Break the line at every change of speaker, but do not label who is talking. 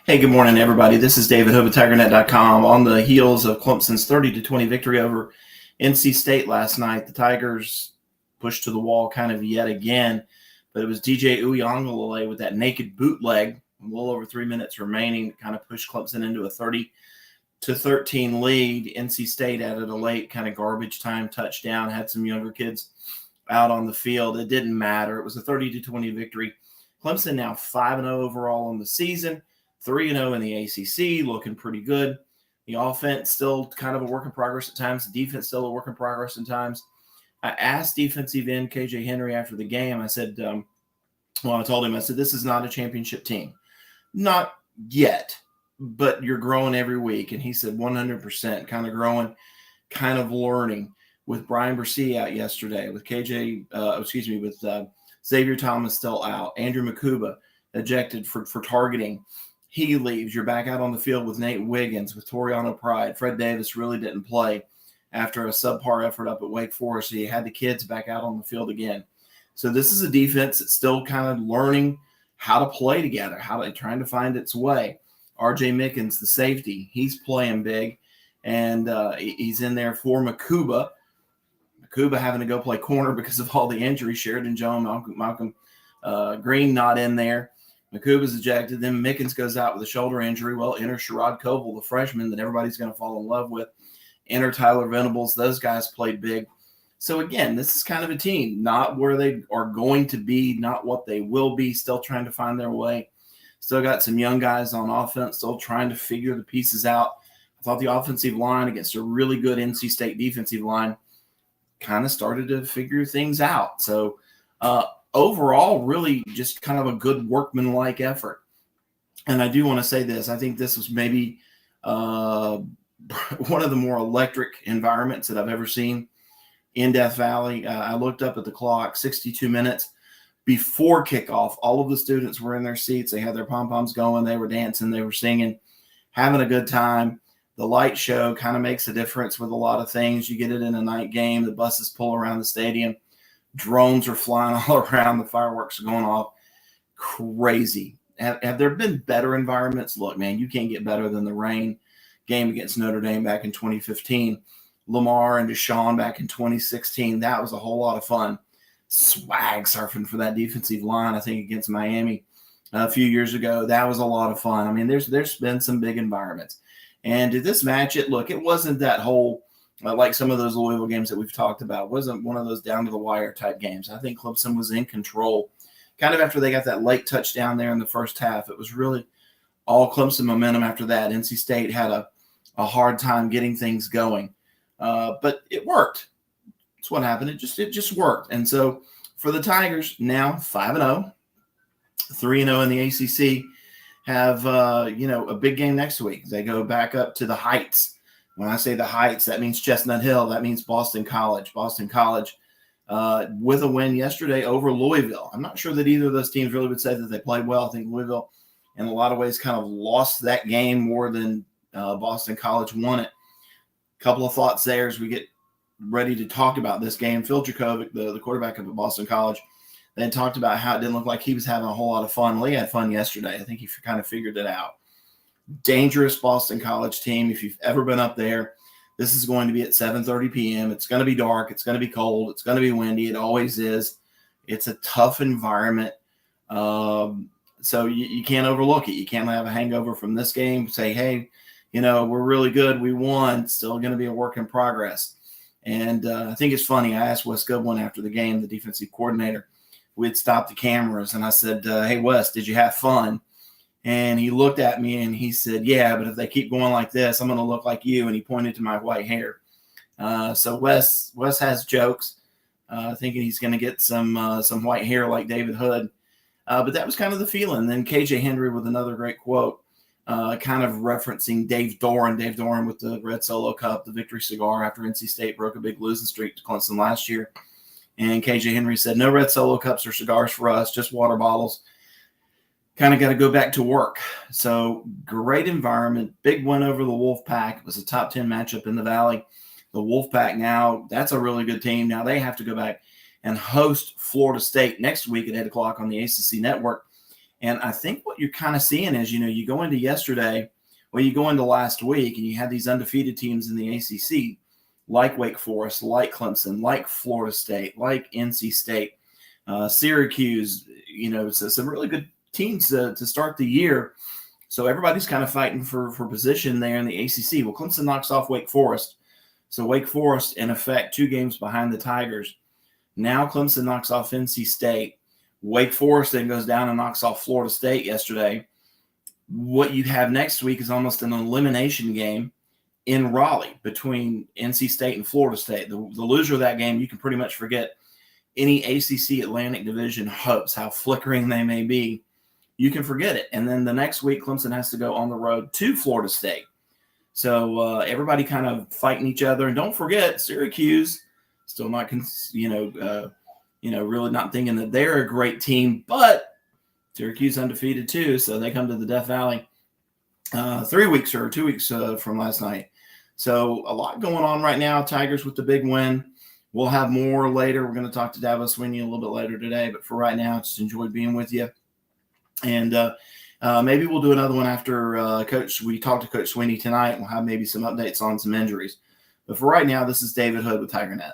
Hey, good morning, everybody. This is David Hood with TigerNet.com. On the heels of Clemson's 30-20 victory over NC State last night, the Tigers pushed to the wall kind of yet again, but it was DJ Uiagalelei with that naked bootleg, a little over 3 minutes remaining, that kind of pushed Clemson into a 30-13 lead. NC State added a late kind of garbage time touchdown, had some younger kids out on the field. It didn't matter. It was a 30-20 victory. Clemson now 5-0 overall on the season. 3-0 in the ACC, looking pretty good. The offense still kind of a work in progress at times. The defense still a work in progress at times. I asked defensive end KJ Henry after the game. I said, I told him, I said, this is not a championship team. Not yet, but you're growing every week. And he said 100%, kind of growing, kind of learning. With Brian Bresee out yesterday, with Xavier Thomas still out, Andrew Makuba ejected for targeting. He leaves. You're back out on the field with Nate Wiggins, with Toriano Pride. Fred Davis really didn't play after a subpar effort up at Wake Forest. So you had the kids back out on the field again. So this is a defense that's still kind of learning how to play together, trying to find its way. R.J. Mickens, the safety, he's playing big, and he's in there for Makuba. Makuba having to go play corner because of all the injuries. Sheridan Jones, Malcolm Green not in there. Makuba's ejected. Then Mickens goes out with a shoulder injury. Well, enter Sherrod Coble, the freshman that everybody's going to fall in love with. Enter Tyler Venables. Those guys played big. So, again, this is kind of a team, not where they are going to be, not what they will be, still trying to find their way. Still got some young guys on offense, still trying to figure the pieces out. I thought the offensive line against a really good NC State defensive line kind of started to figure things out. So, overall, really just kind of a good workmanlike effort. And I do want to say this. I think this was maybe one of the more electric environments that I've ever seen in Death Valley. I looked up at the clock, 62 minutes before kickoff. All of the students were in their seats. They had their pom-poms going. They were dancing. They were singing, having a good time. The light show kind of makes a difference with a lot of things. You get it in a night game. The buses pull around the stadium. Drones are flying all around. The fireworks are going off. Crazy. Have there been better environments? Look, man, you can't get better than the rain game against Notre Dame back in 2015. Lamar and Deshaun back in 2016. That was a whole lot of fun. Swag surfing for that defensive line, I think, against Miami a few years ago. That was a lot of fun. I mean, there's been some big environments. And did this match it? Look, it wasn't that whole like some of those Louisville games that we've talked about. It wasn't one of those down-to-the-wire type games. I think Clemson was in control. Kind of after they got that late touchdown there in the first half, it was really all Clemson momentum after that. NC State had a hard time getting things going. But it worked. That's what happened. It just worked. And so for the Tigers, now 5-0, 3-0 in the ACC, have a big game next week. They go back up to the Heights. When I say the Heights, that means Chestnut Hill. That means Boston College. Boston College with a win yesterday over Louisville. I'm not sure that either of those teams really would say that they played well. I think Louisville, in a lot of ways, kind of lost that game more than Boston College won it. A couple of thoughts there as we get ready to talk about this game. Phil Dracovic, the quarterback of Boston College, they talked about how it didn't look like he was having a whole lot of fun. Well, he had fun yesterday. I think he kind of figured it out. Dangerous Boston College team. If you've ever been up there, this is going to be at 7:30 p.m. It's going to be dark. It's going to be cold. It's going to be windy. It always is. It's a tough environment. So you can't overlook it. You can't have a hangover from this game. Say, hey, we're really good. We won. It's still going to be a work in progress. And I think it's funny. I asked Wes Goodwin after the game, the defensive coordinator. We had stopped the cameras, and I said, hey, Wes, did you have fun? And he looked at me and he said, yeah, but if they keep going like this, I'm going to look like you. And he pointed to my white hair. So Wes has jokes, thinking he's going to get some white hair like David Hood. But that was kind of the feeling. Then KJ Henry with another great quote, kind of referencing Dave Doran with the Red Solo Cup, the victory cigar after NC State broke a big losing streak to Clemson last year. And KJ Henry said, no Red Solo Cups or cigars for us, just water bottles. Kind of got to go back to work. So great environment, big win over the Wolfpack. It was a top 10 matchup in the Valley. The Wolfpack now, that's a really good team. Now they have to go back and host Florida State next week at 8 o'clock on the ACC network. And I think what you're kind of seeing is, you go into yesterday, you go into last week, and you had these undefeated teams in the ACC, like Wake Forest, like Clemson, like Florida State, like NC State, Syracuse, so some really good teams to start the year. So everybody's kind of fighting for position there in the ACC. Well, Clemson knocks off Wake Forest. So Wake Forest, in effect, 2 games behind the Tigers. Now Clemson knocks off NC State. Wake Forest then goes down and knocks off Florida State yesterday. What you have next week is almost an elimination game in Raleigh between NC State and Florida State. The loser of that game, you can pretty much forget any ACC Atlantic Division hopes, how flickering they may be. You can forget it. And then the next week, Clemson has to go on the road to Florida State. So everybody kind of fighting each other. And don't forget, Syracuse still not, really not thinking that they're a great team, but Syracuse undefeated too. So they come to the Death Valley 2 weeks from last night. So a lot going on right now. Tigers with the big win. We'll have more later. We're going to talk to Dabo Swinney a little bit later today. But for right now, just enjoyed being with you. And maybe we'll do another one after we talk to Coach Swinney tonight. We'll have maybe some updates on some injuries. But for right now, this is David Hood with TigerNet.